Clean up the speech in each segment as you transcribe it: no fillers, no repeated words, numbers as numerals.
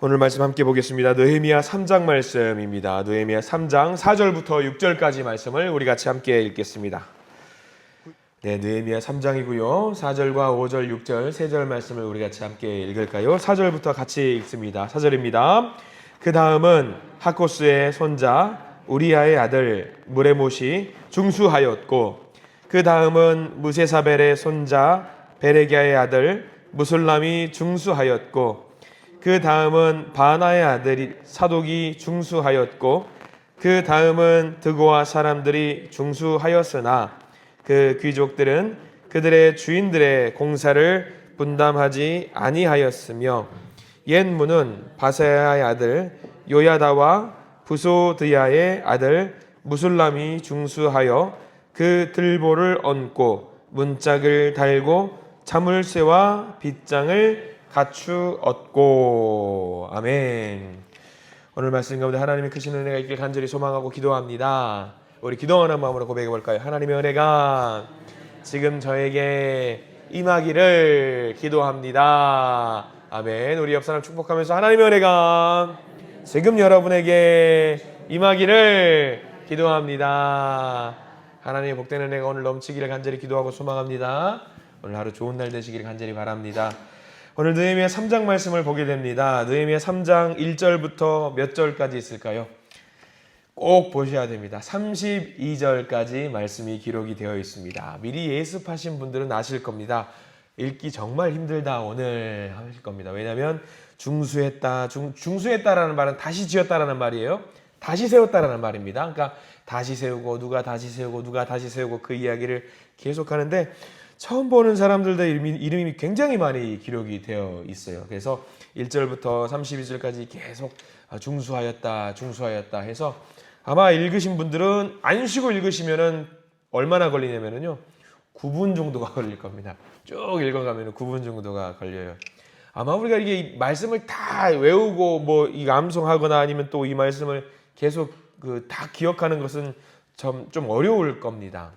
오늘 말씀 함께 보겠습니다. 느헤미야 3장 말씀입니다. 느헤미야 3장 4절부터 6절까지 말씀을 우리 같이 함께 읽겠습니다. 네, 느헤미야 3장이고요. 4절과 5절, 6절, 3절 말씀을 우리 같이 함께 읽을까요? 4절부터 같이 읽습니다. 4절입니다. 그 다음은 하코스의 손자 우리아의 아들 무레못이 중수하였고, 그 다음은 무세사벨의 손자 베레기야의 아들 무술람이 중수하였고, 그 다음은 바나의 아들이 사독이 중수하였고, 그 다음은 드고아 사람들이 중수하였으나 그 귀족들은 그들의 주인들의 공사를 분담하지 아니하였으며, 옛문은 바세야의 아들 요야다와 부소드야의 아들 무술람이 중수하여 그 들보를 얹고 문짝을 달고 자물쇠와 빗장을 갖추었고. 아멘. 오늘 말씀 가운데 하나님의 크신 은혜가 있길 간절히 소망하고 기도합니다. 우리 기도하는 마음으로 고백해 볼까요? 하나님의 은혜가 지금 저에게 임하기를 기도합니다. 아멘. 우리 옆 사람 축복하면서 하나님의 은혜가 지금 여러분에게 임하기를 기도합니다. 하나님의 복된 은혜가 오늘 넘치기를 간절히 기도하고 소망합니다. 오늘 하루 좋은 날 되시기를 간절히 바랍니다. 오늘 느헤미야 3장 말씀을 보게 됩니다. 느헤미야 3장 1절부터 몇 절까지 있을까요? 꼭 보셔야 됩니다. 32절까지 말씀이 기록이 되어 있습니다. 미리 예습하신 분들은 아실 겁니다. 읽기 정말 힘들다 오늘 하실 겁니다. 왜냐하면 중수했다라는 말은 다시 지었다라는 말이에요. 다시 세웠다라는 말입니다. 그러니까 다시 세우고 누가 다시 세우고 누가 다시 세우고 그 이야기를 계속하는데, 처음 보는 사람들도 이름이 굉장히 많이 기록이 되어 있어요. 그래서 1절부터 32절까지 계속 중수하였다 해서 아마 읽으신 분들은 안 쉬고 읽으시면은 얼마나 걸리냐면요, 9분 정도가 걸릴 겁니다. 쭉 읽어가면 9분 정도가 걸려요. 아마 우리가 이게 말씀을 다 외우고 뭐 이 암송하거나 아니면 또 이 말씀을 계속 다 기억하는 것은 좀 어려울 겁니다.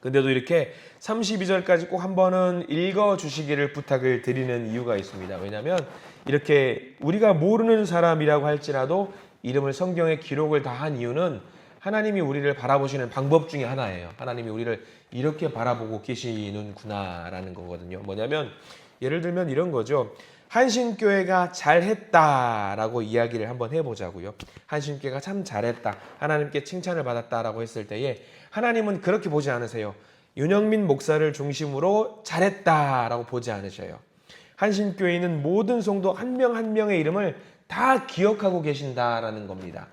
근데도 이렇게 32절까지 꼭 한 번은 읽어 주시기를 부탁을 드리는 이유가 있습니다. 왜냐하면 이렇게 우리가 모르는 사람이라고 할지라도 이름을 성경에 기록을 다 한 이유는 하나님이 우리를 바라보시는 방법 중에 하나예요. 하나님이 우리를 이렇게 바라보고 계시는구나라는 거거든요. 뭐냐면 예를 들면 이런 거죠. 한신교회가 잘했다라고 이야기를 한번 해보자고요. 한신교회가 참 잘했다, 하나님께 칭찬을 받았다라고 했을 때에 하나님은 그렇게 보지 않으세요. 윤영민 목사를 중심으로 잘했다라고 보지 않으셔요. 한신교회는 모든 성도 한 명 한 명의 이름을 다 기억하고 계신다라는 겁니다.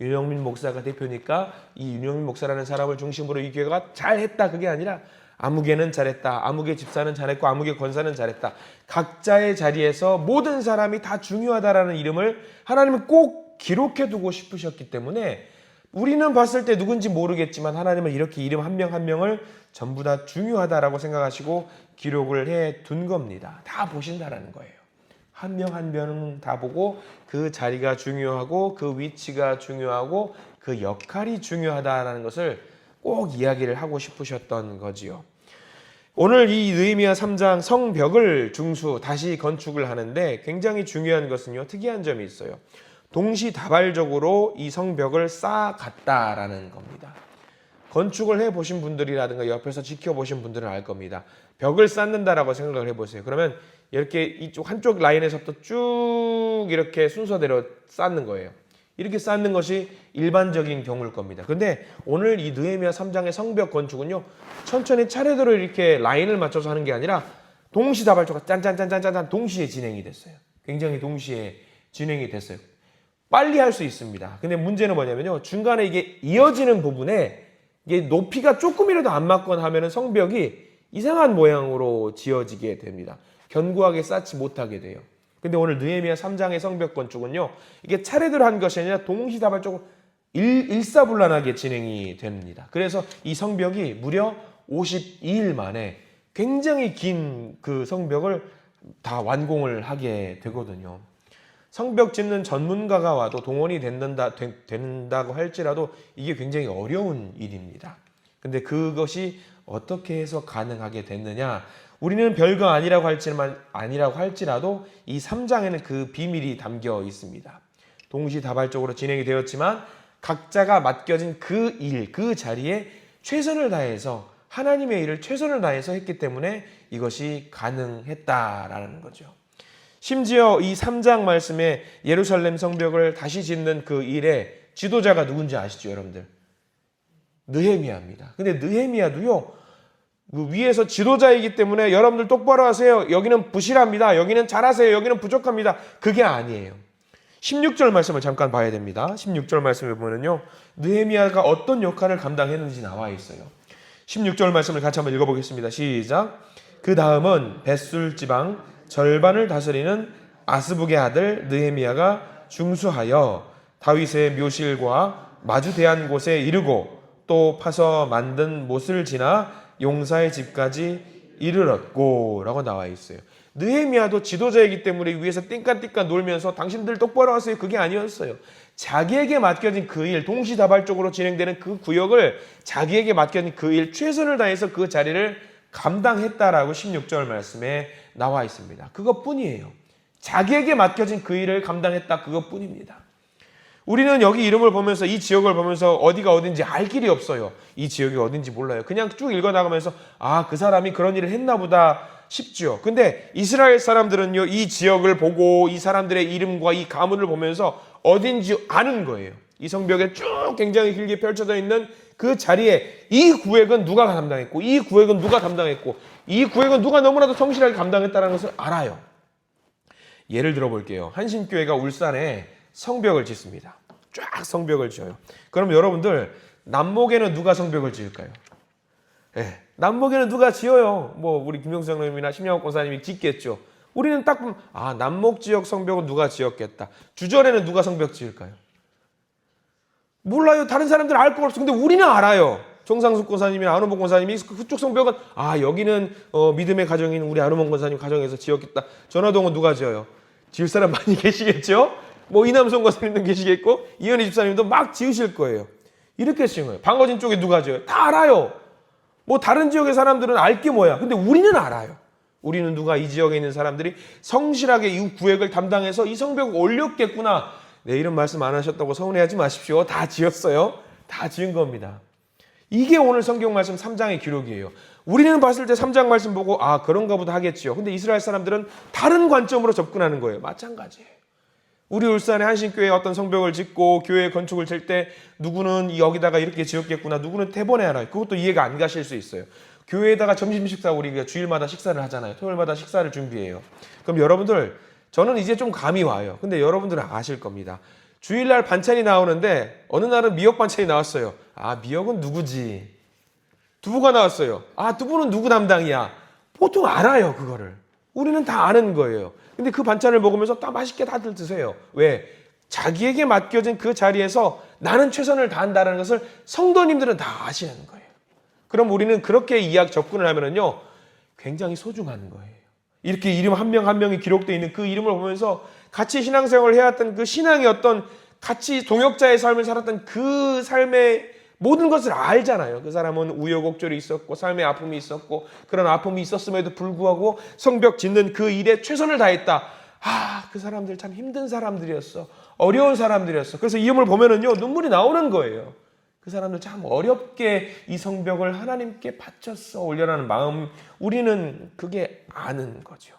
윤영민 목사가 대표니까 이 윤영민 목사라는 사람을 중심으로 이 교회가 잘했다, 그게 아니라 아무개는 잘했다, 아무개 집사는 잘했고 아무개 권사는 잘했다, 각자의 자리에서 모든 사람이 다 중요하다라는 이름을 하나님은 꼭 기록해 두고 싶으셨기 때문에, 우리는 봤을 때 누군지 모르겠지만 하나님은 이렇게 이름 한 명 한 명을 전부 다 중요하다라고 생각하시고 기록을 해 둔 겁니다. 다 보신다라는 거예요. 한 명 한 명은 다 보고 그 자리가 중요하고 그 위치가 중요하고 그 역할이 중요하다라는 것을 꼭 이야기를 하고 싶으셨던 거지요. 오늘 이 느헤미야 3장 성벽을 다시 건축을 하는데 굉장히 중요한 것은요, 특이한 점이 있어요. 동시다발적으로 이 성벽을 쌓아갔다라는 겁니다. 건축을 해보신 분들이라든가 옆에서 지켜보신 분들은 알 겁니다. 벽을 쌓는다라고 생각을 해보세요. 그러면 이렇게 이쪽 한쪽 라인에서부터 쭉 이렇게 순서대로 쌓는 거예요. 이렇게 쌓는 것이 일반적인 경우일 겁니다. 근데 오늘 이 느헤미야 3장의 성벽 건축은요, 천천히 차례대로 이렇게 라인을 맞춰서 하는 게 아니라 동시다발적으로 짠짠짠짠짠 동시에 진행이 됐어요. 굉장히 동시에 진행이 됐어요. 빨리 할 수 있습니다. 근데 문제는 뭐냐면요, 중간에 이게 이어지는 부분에 이게 높이가 조금이라도 안 맞거나 하면은 성벽이 이상한 모양으로 지어지게 됩니다. 견고하게 쌓지 못하게 돼요. 근데 오늘 느헤미야 3장의 성벽 건축은요, 이게 차례대로 한 것이 아니라 동시다발적으로 일사불란하게 진행이 됩니다. 그래서 이 성벽이 무려 52일 만에 굉장히 긴 그 성벽을 다 완공을 하게 되거든요. 성벽 짓는 전문가가 와도 동원이 된다고 할지라도 이게 굉장히 어려운 일입니다. 근데 그것이 어떻게 해서 가능하게 됐느냐? 우리는 별거 아니라고 할지라도 이 3장에는 그 비밀이 담겨 있습니다. 동시다발적으로 진행이 되었지만 각자가 맡겨진 그 일, 그 자리에 최선을 다해서 하나님의 일을 최선을 다해서 했기 때문에 이것이 가능했다라는 거죠. 심지어 이 3장 말씀에 예루살렘 성벽을 다시 짓는 그 일의 지도자가 누군지 아시죠, 여러분들? 느헤미야입니다. 근데 느헤미야도요, 그 위에서 지도자이기 때문에 여러분들 똑바로 하세요. 여기는 부실합니다. 여기는 잘하세요. 여기는 부족합니다. 그게 아니에요. 16절 말씀을 잠깐 봐야 됩니다. 16절 말씀을 보면요, 느헤미야가 어떤 역할을 감당했는지 나와 있어요. 16절 말씀을 같이 한번 읽어보겠습니다. 시작. 그 다음은 벳술 지방 절반을 다스리는 아스북의 아들 느헤미야가 중수하여 다윗의 묘실과 마주대한 곳에 이르고 또 파서 만든 못을 지나 용사의 집까지 이르렀고 라고 나와 있어요. 느헤미야도 지도자이기 때문에 위에서 띵까띵까 놀면서 당신들 똑바로 하세요, 그게 아니었어요. 자기에게 맡겨진 그 일, 동시다발적으로 진행되는 그 구역을 자기에게 맡겨진 그 일, 최선을 다해서 그 자리를 감당했다라고 16절 말씀에 나와 있습니다. 그것뿐이에요. 자기에게 맡겨진 그 일을 감당했다, 그것뿐입니다. 우리는 여기 이름을 보면서 이 지역을 보면서 어디가 어딘지 알 길이 없어요. 이 지역이 어딘지 몰라요. 그냥 쭉 읽어나가면서 아, 그 사람이 그런 일을 했나 보다 싶죠. 근데 이스라엘 사람들은요, 이 지역을 보고 이 사람들의 이름과 이 가문을 보면서 어딘지 아는 거예요. 이 성벽에 쭉 굉장히 길게 펼쳐져 있는 그 자리에 이 구획은 누가 담당했고, 이 구획은 누가 담당했고, 이 구획은 누가 너무나도 성실하게 감당했다는 것을 알아요. 예를 들어 볼게요. 한신교회가 울산에 성벽을 짓습니다. 쫙 성벽을 지어요. 그럼 여러분들, 남목에는 누가 성벽을 지을까요? 네, 남목에는 누가 지어요? 뭐 우리 김용수 장로님이나 심양옥 권사님이 짓겠죠. 우리는 딱 보면 아, 남목 지역 성벽은 누가 지었겠다. 주전에는 누가 성벽 지을까요? 몰라요. 다른 사람들은 알 거 없어. 근데 우리는 알아요. 정상숙 권사님이나 안우봉 권사님이 그쪽 성벽은 아, 여기는 믿음의 가정인 우리 안우봉 권사님 가정에서 지었겠다. 전화동은 누가 지어요? 지을 사람 많이 계시겠죠? 뭐 이남성 권사님도 계시겠고 이현희 집사님도 막 지으실 거예요. 이렇게 지은 거예요. 방어진 쪽에 누가 지어요? 다 알아요. 뭐 다른 지역의 사람들은 알 게 뭐야. 근데 우리는 알아요. 우리는 누가 이 지역에 있는 사람들이 성실하게 이 구획을 담당해서 이 성벽을 올렸겠구나. 내 이름 말씀 안 하셨다고 서운해하지 마십시오. 다 지었어요. 다 지은 겁니다. 이게 오늘 성경 말씀 3장의 기록이에요. 우리는 봤을 때 3장 말씀 보고 아, 그런가 보다 하겠지요. 근데 이스라엘 사람들은 다른 관점으로 접근하는 거예요. 마찬가지예요. 우리 울산에 한신교회에 어떤 성벽을 짓고 교회 건축을 질 때 누구는 여기다가 이렇게 지었겠구나, 누구는 태번에 하나, 그것도 이해가 안 가실 수 있어요. 교회에다가 점심 식사 우리가 주일마다 식사를 하잖아요. 토요일마다 식사를 준비해요. 그럼 여러분들, 저는 이제 좀 감이 와요. 근데 여러분들은 아실 겁니다. 주일날 반찬이 나오는데 어느 날은 미역 반찬이 나왔어요. 아, 미역은 누구지? 두부가 나왔어요. 아, 두부는 누구 담당이야? 보통 알아요, 그거를. 우리는 다 아는 거예요. 근데 그 반찬을 먹으면서 다 맛있게 다들 드세요. 왜? 자기에게 맡겨진 그 자리에서 나는 최선을 다한다는 것을 성도님들은 다 아시는 거예요. 그럼 우리는 그렇게 접근을 하면은요, 굉장히 소중한 거예요. 이렇게 이름 한 명 한 명이 기록되어 있는 그 이름을 보면서 같이 신앙생활을 해왔던 그 신앙의 어떤 같이 동역자의 삶을 살았던 그 삶의 모든 것을 알잖아요. 그 사람은 우여곡절이 있었고 삶의 아픔이 있었고 그런 아픔이 있었음에도 불구하고 성벽 짓는 그 일에 최선을 다했다. 아, 그 사람들 참 힘든 사람들이었어. 어려운 사람들이었어. 그래서 이 이름을 보면은요, 눈물이 나오는 거예요. 그 사람들 참 어렵게 이 성벽을 하나님께 바쳤어 올려라는 마음, 우리는 그게 아는 거죠.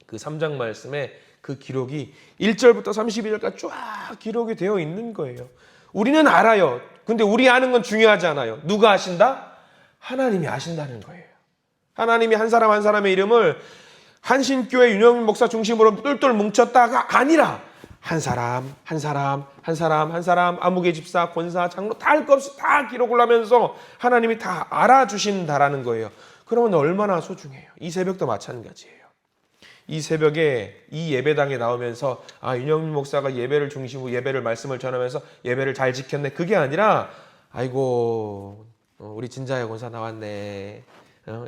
그 3장 말씀에 그 기록이 1절부터 32절까지 쫙 기록이 되어 있는 거예요. 우리는 알아요. 근데 우리 아는 건 중요하지 않아요. 누가 아신다? 하나님이 아신다는 거예요. 하나님이 한 사람 한 사람의 이름을 한신교회 윤영민 목사 중심으로 똘똘 뭉쳤다가 아니라 한 사람 아무개 집사, 권사, 장로 다 할 것 없이 다 기록을 하면서 하나님이 다 알아주신다라는 거예요. 그러면 얼마나 소중해요. 이 새벽도 마찬가지예요. 이 새벽에 이 예배당에 나오면서 아, 윤영민 목사가 예배를 중심으로 예배를 말씀을 전하면서 예배를 잘 지켰네, 그게 아니라 아이고 우리 진자야 권사 나왔네,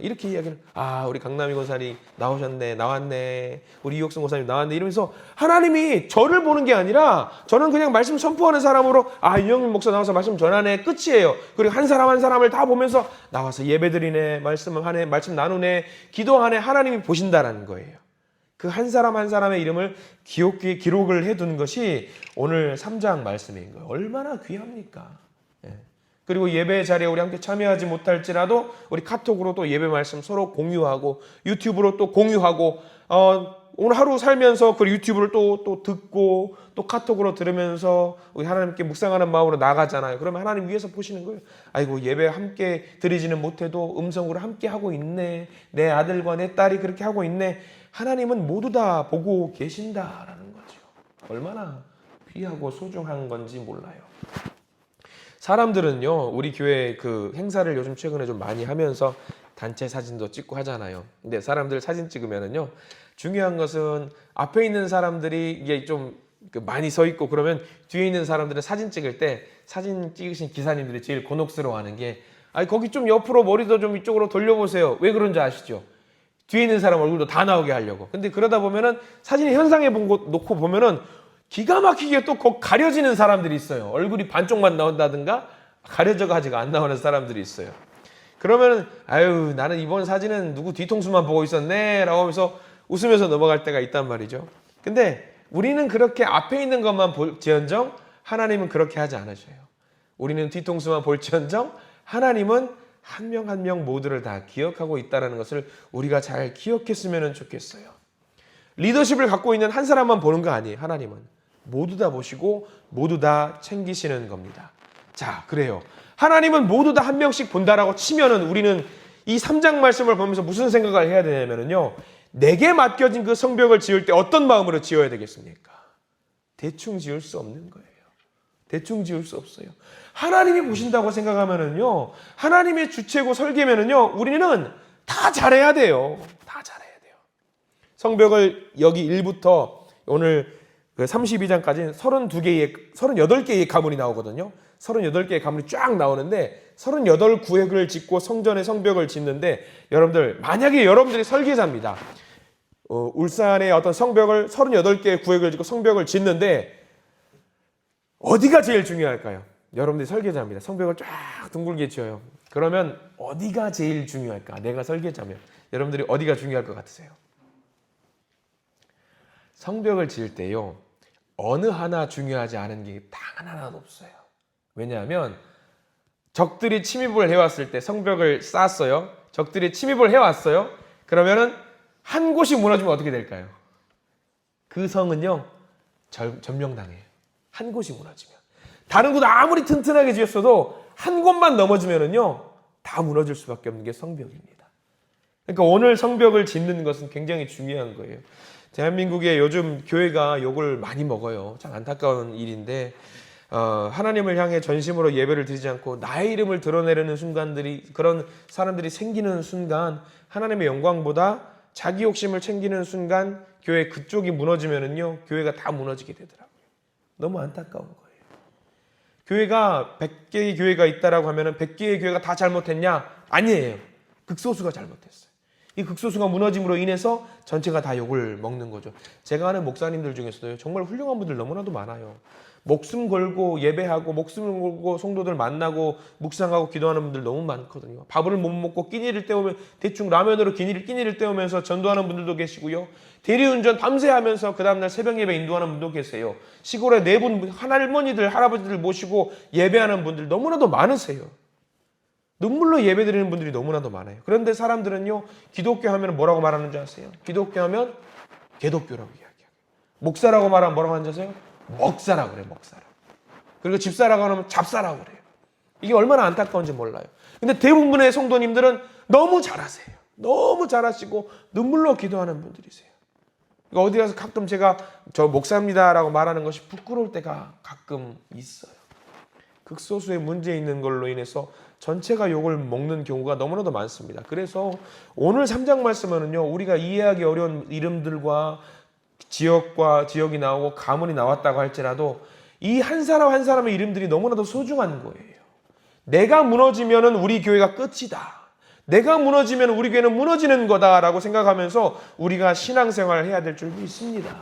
이렇게 이야기를 우리 강남이 권사님 나왔네 우리 이옥승 권사님 나왔네 이러면서 하나님이 저를 보는 게 아니라 저는 그냥 말씀 선포하는 사람으로 윤영민 목사 나와서 말씀 전하네 끝이에요. 그리고 한 사람 한 사람을 다 보면서 나와서 예배드리네 말씀하네 말씀 나누네 기도하네 하나님이 보신다라는 거예요. 그 한 사람 한 사람의 이름을 기록을 해둔 것이 오늘 3장 말씀인 거예요. 얼마나 귀합니까? 그리고 예배 자리에 우리 함께 참여하지 못할지라도 우리 카톡으로 또 예배 말씀 서로 공유하고 유튜브로 또 공유하고 오늘 하루 살면서 그 유튜브를 또 듣고 또 카톡으로 들으면서 우리 하나님께 묵상하는 마음으로 나가잖아요. 그러면 하나님 위에서 보시는 거예요. 아이고 예배 함께 드리지는 못해도 음성으로 함께 하고 있네. 내 아들과 내 딸이 그렇게 하고 있네. 하나님은 모두 다 보고 계신다라는 거죠. 얼마나 귀하고 소중한 건지 몰라요. 사람들은요 우리 교회 그 행사를 요즘 최근에 좀 많이 하면서 단체 사진도 찍고 하잖아요. 근데 사람들 사진 찍으면은요 중요한 것은 앞에 있는 사람들이 이게 좀 많이 서 있고 그러면 뒤에 있는 사람들은 사진 찍을 때 사진 찍으신 기사님들이 제일 곤혹스러워하는 게 거기 좀 옆으로 머리도 좀 이쪽으로 돌려보세요. 왜 그런지 아시죠? 뒤에 있는 사람 얼굴도 다 나오게 하려고. 근데 그러다 보면은 사진의 현상에 놓고 보면은 기가 막히게 또 가려지는 사람들이 있어요. 얼굴이 반쪽만 나온다든가 가려져가지고 안 나오는 사람들이 있어요. 그러면은 나는 이번 사진은 누구 뒤통수만 보고 있었네 라고 하면서 웃으면서 넘어갈 때가 있단 말이죠. 근데 우리는 그렇게 앞에 있는 것만 볼지언정 하나님은 그렇게 하지 않으셔요. 우리는 뒤통수만 볼지언정 하나님은 한 명 한 명 모두를 다 기억하고 있다는 것을 우리가 잘 기억했으면 좋겠어요. 리더십을 갖고 있는 한 사람만 보는 거 아니에요. 하나님은 모두 다 보시고 모두 다 챙기시는 겁니다. 자, 그래요. 하나님은 모두 다 한 명씩 본다라고 치면은 우리는 이 3장 말씀을 보면서 무슨 생각을 해야 되냐면요. 내게 맡겨진 그 성벽을 지을 때 어떤 마음으로 지어야 되겠습니까? 대충 지을 수 없는 거예요. 대충 지을 수 없어요. 하나님이 보신다고 생각하면은요. 하나님의 주체고 설계면은요. 우리는 다 잘해야 돼요. 다 잘해야 돼요. 성벽을 여기 1부터 오늘 32장까지는 38개의 가문이 나오거든요. 38개의 가문이 쫙 나오는데 38구획을 짓고 성전의 성벽을 짓는데 여러분들 만약에 여러분들이 설계자입니다. 울산의 어떤 성벽을 38개의 구획을 짓고 성벽을 짓는데 어디가 제일 중요할까요? 여러분들이 설계자입니다. 성벽을 쫙 둥글게 지어요. 그러면 어디가 제일 중요할까? 내가 설계자면 여러분들이 어디가 중요할 것 같으세요? 성벽을 지을 때요. 어느 하나 중요하지 않은 게 단 하나도 없어요. 왜냐하면 적들이 침입을 해왔을 때 성벽을 쌓았어요. 적들이 침입을 해왔어요. 그러면은 한 곳이 무너지면 어떻게 될까요? 그 성은요. 점령당해요. 한 곳이 무너지면. 다른 곳 아무리 튼튼하게 지었어도 한 곳만 넘어지면은요. 다 무너질 수밖에 없는 게 성벽입니다. 그러니까 오늘 성벽을 짓는 것은 굉장히 중요한 거예요. 대한민국의 요즘 교회가 욕을 많이 먹어요. 참 안타까운 일인데 하나님을 향해 전심으로 예배를 드리지 않고 나의 이름을 드러내려는 순간들이 그런 사람들이 생기는 순간 하나님의 영광보다 자기 욕심을 챙기는 순간 교회 그쪽이 무너지면은요 교회가 다 무너지게 되더라고요. 너무 안타까운 거예요. 교회가 100개의 교회가 있다라고 하면은 100개의 교회가 다 잘못했냐? 아니에요. 극소수가 잘못했어요. 이 극소수가 무너짐으로 인해서 전체가 다 욕을 먹는 거죠. 제가 아는 목사님들 중에서도 정말 훌륭한 분들 너무나도 많아요. 목숨 걸고 예배하고 목숨을 걸고 성도들 만나고 묵상하고 기도하는 분들 너무 많거든요. 밥을 못 먹고 끼니를 때우면 대충 라면으로 끼니를 때우면서 전도하는 분들도 계시고요. 대리운전 밤새 하면서 그 다음날 새벽 예배 인도하는 분도 계세요. 시골에 4분 할머니들 할아버지들 모시고 예배하는 분들 너무나도 많으세요. 눈물로 예배드리는 분들이 너무나도 많아요. 그런데 사람들은요. 기독교 하면 뭐라고 말하는 줄 아세요? 기독교 하면 개독교라고 이야기해요. 목사라고 말하면 뭐라고 하는지 아세요? 먹사라고 그래요. 먹사라. 그리고 집사라고 하면 잡사라고 그래요. 이게 얼마나 안타까운지 몰라요. 근데 대부분의 성도님들은 너무 잘하세요. 너무 잘하시고 눈물로 기도하는 분들이세요. 그러니까 어디 가서 가끔 제가 저 목사입니다라고 말하는 것이 부끄러울 때가 가끔 있어요. 극소수의 문제 있는 걸로 인해서 전체가 욕을 먹는 경우가 너무나도 많습니다. 그래서 오늘 3장 말씀은요. 우리가 이해하기 어려운 이름들과 지역이 나오고 가문이 나왔다고 할지라도 이 한 사람 한 사람의 이름들이 너무나도 소중한 거예요. 내가 무너지면은 우리 교회가 끝이다. 내가 무너지면 우리 교회는 무너지는 거다라고 생각하면서 우리가 신앙생활을 해야 될 줄 믿습니다.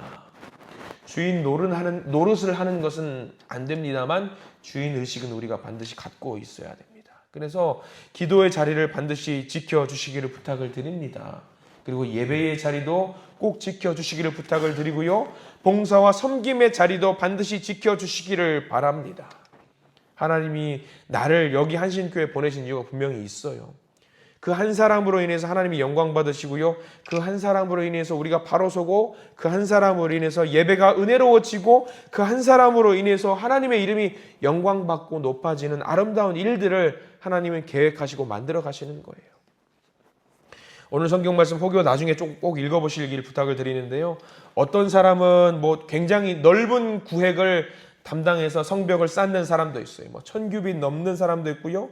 주인 노릇을 하는 것은 안 됩니다만 주인 의식은 우리가 반드시 갖고 있어야 됩니다. 그래서 기도의 자리를 반드시 지켜주시기를 부탁을 드립니다. 그리고 예배의 자리도 꼭 지켜주시기를 부탁을 드리고요. 봉사와 섬김의 자리도 반드시 지켜주시기를 바랍니다. 하나님이 나를 여기 한신교회에 보내신 이유가 분명히 있어요. 그 한 사람으로 인해서 하나님이 영광 받으시고요. 그 한 사람으로 인해서 우리가 바로 서고 그 한 사람으로 인해서 예배가 은혜로워지고 그 한 사람으로 인해서 하나님의 이름이 영광 받고 높아지는 아름다운 일들을 하나님은 계획하시고 만들어 가시는 거예요. 오늘 성경 말씀 혹여 나중에 꼭 읽어보시길 부탁을 드리는데요. 어떤 사람은 굉장히 넓은 구획을 담당해서 성벽을 쌓는 사람도 있어요. 1000규빗 넘는 사람도 있고요.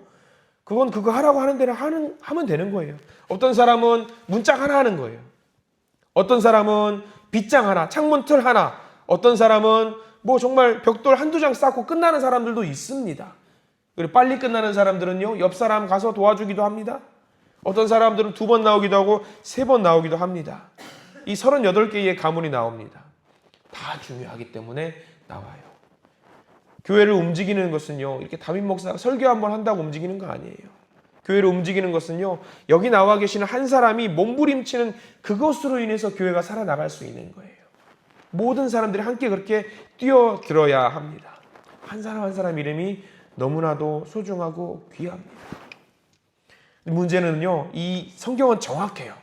그건 그거 하라고 하는 대로 하면 되는 거예요. 어떤 사람은 문짝 하나 하는 거예요. 어떤 사람은 빗장 하나, 창문 틀 하나, 어떤 사람은 정말 벽돌 한두 장 쌓고 끝나는 사람들도 있습니다. 그리고 빨리 끝나는 사람들은요, 옆 사람 가서 도와주기도 합니다. 어떤 사람들은 2번 나오기도 하고 3번 나오기도 합니다. 이 38개의 가문이 나옵니다. 다 중요하기 때문에 나와요. 교회를 움직이는 것은요, 이렇게 담임 목사가 설교 한번 한다고 움직이는 거 아니에요. 교회를 움직이는 것은요, 여기 나와 계시는 한 사람이 몸부림치는 그것으로 인해서 교회가 살아나갈 수 있는 거예요. 모든 사람들이 함께 그렇게 뛰어들어야 합니다. 한 사람 한 사람 이름이 너무나도 소중하고 귀합니다. 문제는요, 이 성경은 정확해요.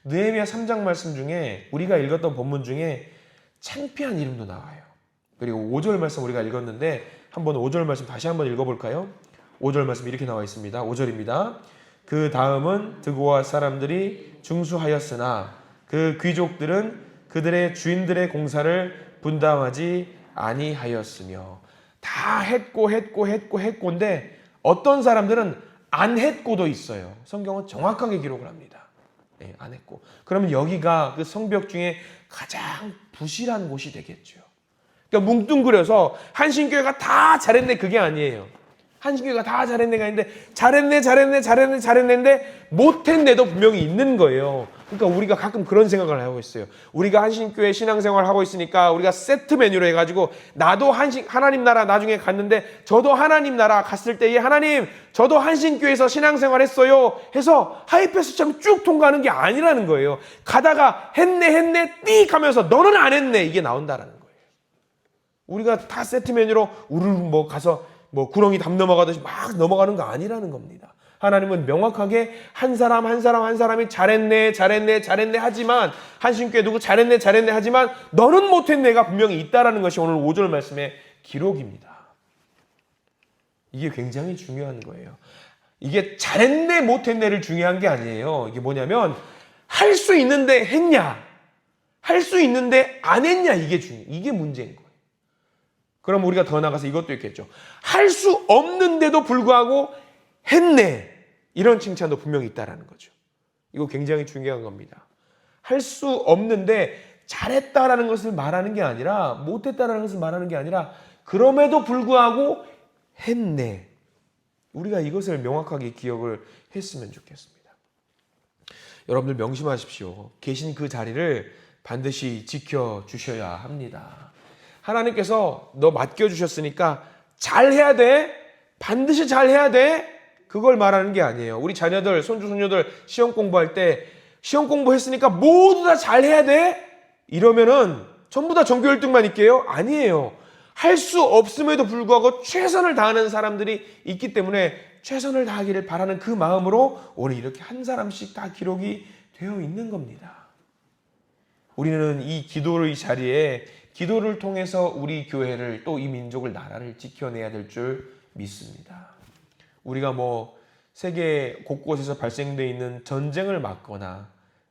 느헤미야 3장 말씀 중에 우리가 읽었던 본문 중에 창피한 이름도 나와요. 그리고 5절 말씀 우리가 읽었는데 한번 5절 말씀 다시 한번 읽어볼까요? 5절 말씀 이렇게 나와 있습니다. 5절입니다. 그 다음은 드고아 사람들이 중수하였으나 그 귀족들은 그들의 주인들의 공사를 분담하지 아니하였으며. 다 했고인데 어떤 사람들은 안 했고도 있어요. 성경은 정확하게 기록을 합니다. 네, 안 했고. 그러면 여기가 그 성벽 중에 가장 부실한 곳이 되겠죠. 그러니까 뭉뚱그려서 한신교회가 다 잘했네 그게 아니에요. 한신교회가 다 잘했네가 아닌데 잘했네인데 못했네도 분명히 있는 거예요. 그러니까 우리가 가끔 그런 생각을 하고 있어요. 우리가 한신교회 신앙생활을 하고 있으니까 우리가 세트 메뉴로 해가지고 나도 하나님 나라 나중에 갔는데 저도 하나님 나라 갔을 때에 하나님 저도 한신교회에서 신앙생활 했어요 해서 하이패스처럼 쭉 통과하는 게 아니라는 거예요. 가다가 했네 띡 하면서 너는 안 했네 이게 나온다라는 거예요. 우리가 다 세트 메뉴로 우르르 가서 구렁이 담 넘어가듯이 막 넘어가는 거 아니라는 겁니다. 하나님은 명확하게 한 사람이 잘했네 하지만 한신교회 누구 잘했네 하지만 너는 못했네가 분명히 있다라는 것이 오늘 5절 말씀의 기록입니다. 이게 굉장히 중요한 거예요. 이게 잘했네 못했네를 중요한 게 아니에요. 이게 뭐냐면 할 수 있는데 했냐 할 수 있는데 안 했냐 이게 문제인 거예요. 그럼 우리가 더 나가서 이것도 있겠죠. 할 수 없는데도 불구하고 했네. 이런 칭찬도 분명히 있다라는 거죠. 이거 굉장히 중요한 겁니다. 할 수 없는데 잘했다라는 것을 말하는 게 아니라 못했다라는 것을 말하는 게 아니라 그럼에도 불구하고 했네. 우리가 이것을 명확하게 기억을 했으면 좋겠습니다. 여러분들 명심하십시오. 계신 그 자리를 반드시 지켜주셔야 합니다. 하나님께서 너 맡겨주셨으니까 잘해야 돼. 반드시 잘해야 돼. 그걸 말하는 게 아니에요. 우리 자녀들, 손주, 손녀들 시험 공부할 때 시험 공부했으니까 모두 다 잘해야 돼? 이러면은 전부 다 전교 1등만 있게요? 아니에요. 할 수 없음에도 불구하고 최선을 다하는 사람들이 있기 때문에 최선을 다하기를 바라는 그 마음으로 오늘 이렇게 한 사람씩 다 기록이 되어 있는 겁니다. 우리는 이 기도의 자리에 기도를 통해서 우리 교회를 또 이 민족을 나라를 지켜내야 될 줄 믿습니다. 우리가 세계 곳곳에서 발생되어 있는 전쟁을 막거나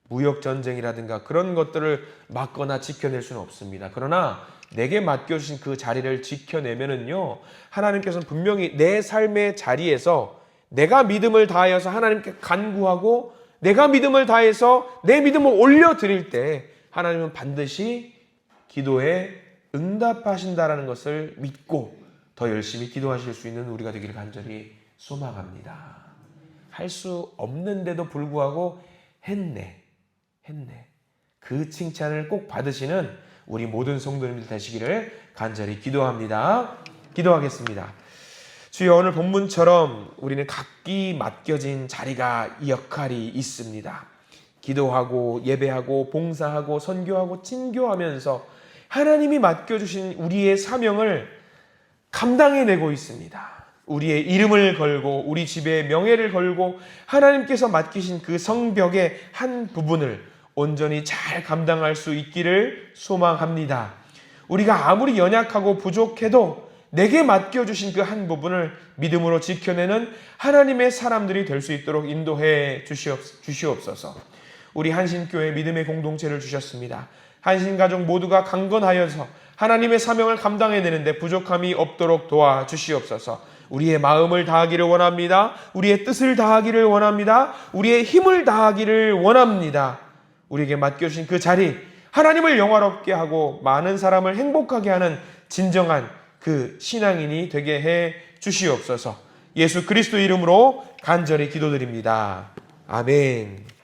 무역 전쟁이라든가 그런 것들을 막거나 지켜낼 수는 없습니다. 그러나 내게 맡겨주신 그 자리를 지켜내면은요, 하나님께서는 분명히 내 삶의 자리에서 내가 믿음을 다하여서 하나님께 간구하고 내가 믿음을 다해서 내 믿음을 올려드릴 때 하나님은 반드시 기도에 응답하신다라는 것을 믿고 더 열심히 기도하실 수 있는 우리가 되기를 간절히 소망합니다. 할 수 없는데도 불구하고 했네. 그 칭찬을 꼭 받으시는 우리 모든 성도님들 되시기를 간절히 기도합니다. 기도하겠습니다. 주여, 오늘 본문처럼 우리는 각기 맡겨진 자리가, 역할이 있습니다. 기도하고 예배하고 봉사하고 선교하고 친교하면서 하나님이 맡겨주신 우리의 사명을 감당해내고 있습니다. 우리의 이름을 걸고 우리 집의 명예를 걸고 하나님께서 맡기신 그 성벽의 한 부분을 온전히 잘 감당할 수 있기를 소망합니다. 우리가 아무리 연약하고 부족해도 내게 맡겨주신 그 한 부분을 믿음으로 지켜내는 하나님의 사람들이 될 수 있도록 인도해 주시옵소서. 우리 한신교회 믿음의 공동체를 주셨습니다. 한신가족 모두가 강건하여서 하나님의 사명을 감당해내는데 부족함이 없도록 도와주시옵소서. 우리의 마음을 다하기를 원합니다. 우리의 뜻을 다하기를 원합니다. 우리의 힘을 다하기를 원합니다. 우리에게 맡겨주신 그 자리, 하나님을 영화롭게 하고 많은 사람을 행복하게 하는 진정한 그 신앙인이 되게 해 주시옵소서. 예수 그리스도 이름으로 간절히 기도드립니다. 아멘.